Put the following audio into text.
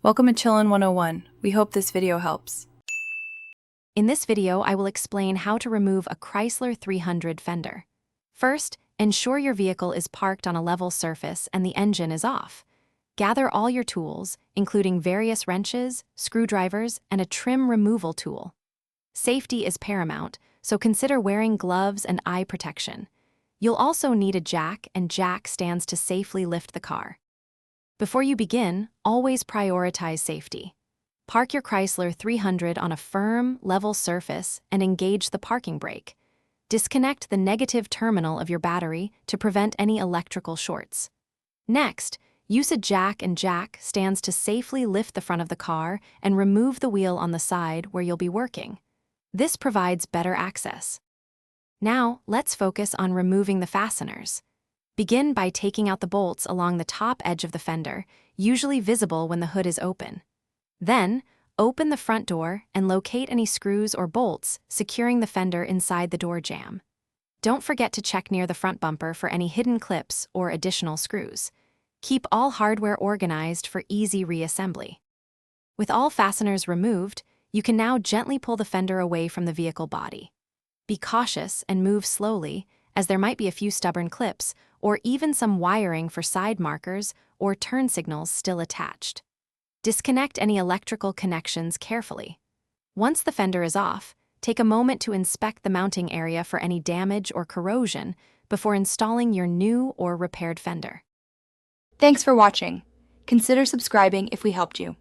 Welcome to Chillin' 101. We hope this video helps. In this video, I will explain how to remove a Chrysler 300 fender. First, ensure your vehicle is parked on a level surface and the engine is off. Gather all your tools, including various wrenches, screwdrivers, and a trim removal tool. Safety is paramount, so consider wearing gloves and eye protection. You'll also need a jack and jack stands to safely lift the car. Before you begin, always prioritize safety. Park your Chrysler 300 on a firm, level surface and engage the parking brake. Disconnect the negative terminal of your battery to prevent any electrical shorts. Next, use a jack and jack stands to safely lift the front of the car and remove the wheel on the side where you'll be working. This provides better access. Now, let's focus on removing the fasteners. Begin by taking out the bolts along the top edge of the fender, usually visible when the hood is open. Then, open the front door and locate any screws or bolts, securing the fender inside the door jamb. Don't forget to check near the front bumper for any hidden clips or additional screws. Keep all hardware organized for easy reassembly. With all fasteners removed, you can now gently pull the fender away from the vehicle body. Be cautious and move slowly, as there might be a few stubborn clips or even some wiring for side markers or turn signals still attached. Disconnect any electrical connections carefully. Once the fender is off, take a moment to inspect the mounting area for any damage or corrosion before installing your new or repaired fender. Thanks for watching. Consider subscribing if we helped you.